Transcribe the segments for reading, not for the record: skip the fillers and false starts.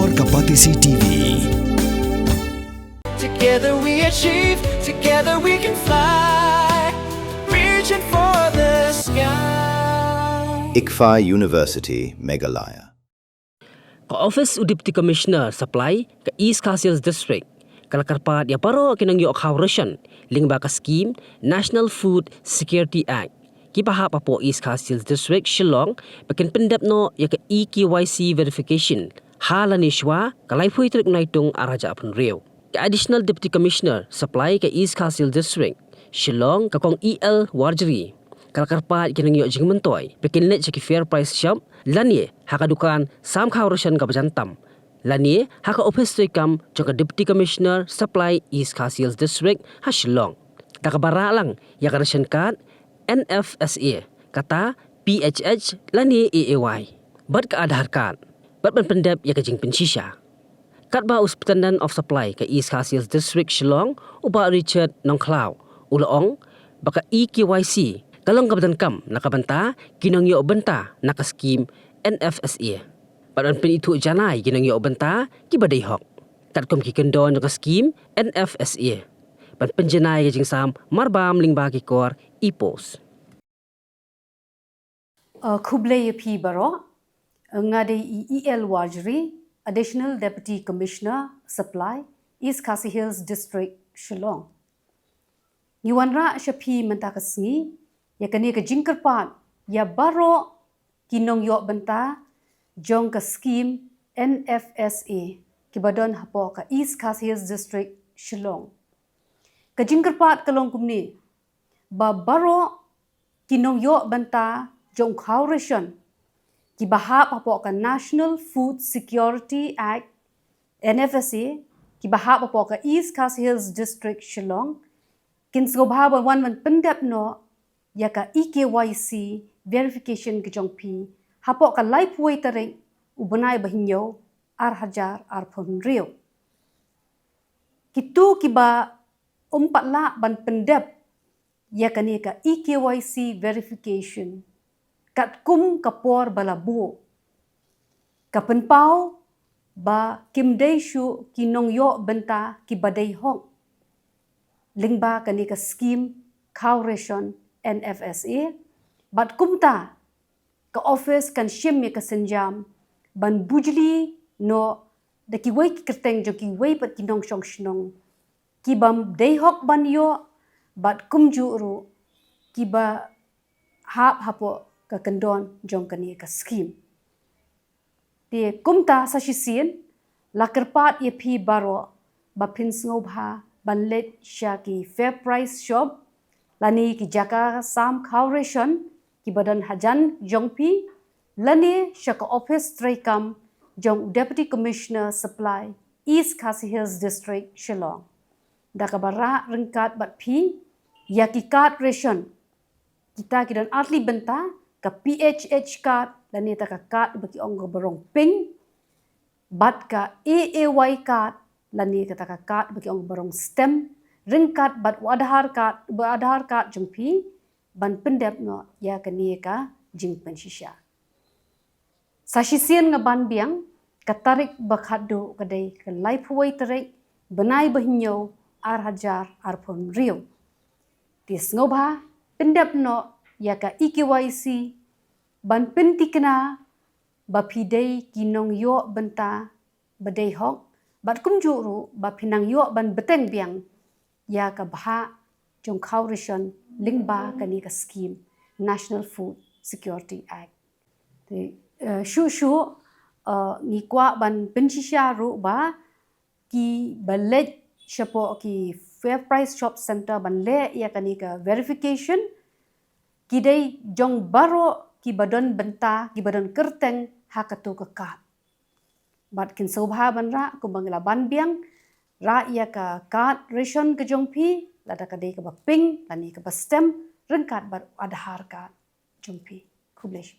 Kor Kapatisi TV. Together we achieve, together we can fly, reaching for the sky. PHI University, Meghalaya. Ka-Office u Deputy Commissioner Supply ka East Coast District kalakarpat ya paro kinang yo akhawarasyan lingba ka scheme National Food Security Act kipaha pa po East Coast District Shillong pakin PYNDEP no ya ka eKYC verification hala ni SHWA kalay pui trik naitong araja apun riyo ka Additional Deputy Commissioner Supply ka East Coast District Shillong ka kong EL Warjari kalakarpat kinang yo JINGMYNTOI pakin net sa ki fair price shop lanye hakadukan sam khawarasyan ka bajantam lani haka office kam jangka Deputy Commissioner Supply East Coast District Shillong takabara lang ya karasyan kat NFSA kata PHI lani AAY bat ka Aadhaar card bat ban PYNDEP ya ka jingpinsisya kat ba Superintendent of Supply ka East Coast District Shillong uba Richard Nongklaw ulaong baka eKYC kalong kabatan kam nakabanta kinangyo benta naka scheme NFSA Padan pin itu janai kinang yo benta ki badai hok kat kom ki kendon naka scheme NFSA pan penjanai jing sam marbam lingba ki kor ipos Kublai P baro ngade EL Wajri Additional Deputy Commissioner Supply East Khasi Hills District Shillong Yuanra Shapi mentakasngi ya kani ke jingkerpat ya baro kinong yo benta jong ka scheme NFSA kibadon hapo ka East Khasi Hills District Shillong ka jingkerpat kalong kumni ba baro kinong yo benta jong khawresyon kibahap hapo ka National Food Security Act NFSA kibahap hapo ka East Khasi Hills District Shillong kinsgobha wan man PYNDEP no ya ka eKYC verification ke jong pi hapo ka life way tarik ubanay bahinyo ar phon rio kitu kiba umpatla ban PYNDEP ya kani ka eKYC verification kat kum kapor balabu kapenpau ba kimdei shu kinong yo benta kibadai hong lingba kani ka scheme khawresyon NFSA bat kumta ka office kan shim ya kasenjam ban bujli no da ki wei kerteng jo ki wei pat kinong shong shnong ki bam dei hok ban yo bat kumju ru ki ba hap hapo ka kendon jong kani ka scheme ti kumta sa shisien lakerpat ye phi baro ba pinsngobha ban let sha ki fair price shop lani ki jaka sam khawresyon ki badan hajan jongpi lani shaka office traikam jong Deputy Commissioner Supply East Khasi Hills District Shillong dakabara rengkat bat phi ya ki card ration kita kidan atli benta ka PHI card lani ta ka card baki ong barong ping bat ka AAY card lani ka ta ka card baki ong barong stem ringkat bat Aadhaar card jumpi ban PYNDEP no ya kani ka jingpinsisya sasisian nga ban biang katarik bakhado kadai ka life way tarik banai bahinyo ar phon rio tis ngobha PYNDEP no ya ka eKYC ban PYNTHIKNA ba pidei kinong yo benta badai hok bat kumjuru ba pinang yo ban beteng biang ya ka bha jong khawresyon lingba kani ka scheme National Food Security Act ti shu ni kwa ban pinsisya ru ba ki balet shapo ki fair price shop center ban le ya kani ka verification ki dei jong baro ki badon benta ki badon kerteng hakatu ka kat bat kin sobha ban ra ko bangla ban biang ra ya ka card ration ke jongpi lada ka dei ka ping lani ka stem rengkat bar Aadhaar card jongpi kublesh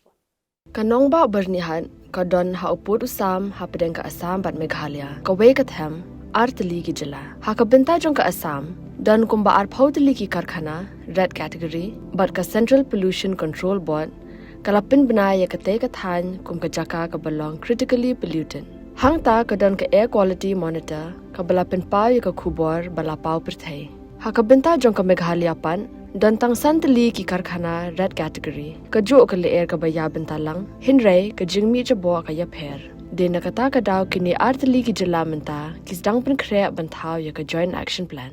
Kanong ba bernihan kadon ha uput usam ha pedeng ka Assam bat Meghalaya ka wei ka them artli ki jala ha ka benta jong ka Assam dan kumba ar phautli ki karkhana red category bat ka Central Pollution Control Board kalapin banaya ka te ka than kum ka jaka ka balong critically pollutant Hang ta ka don ka air quality monitor ka bala penpau ya ka khubor bala pau perthai. Ha ka benta jong ka Meghalaya pan don tang santali ki karkhana red category ka jo ka le air ka baya benta lang hinrai ka jingmi je bo ka ya pher. Dena kata ka daw kini artali ki jila menta kis dang pen krea bentau ya ka joint action plan.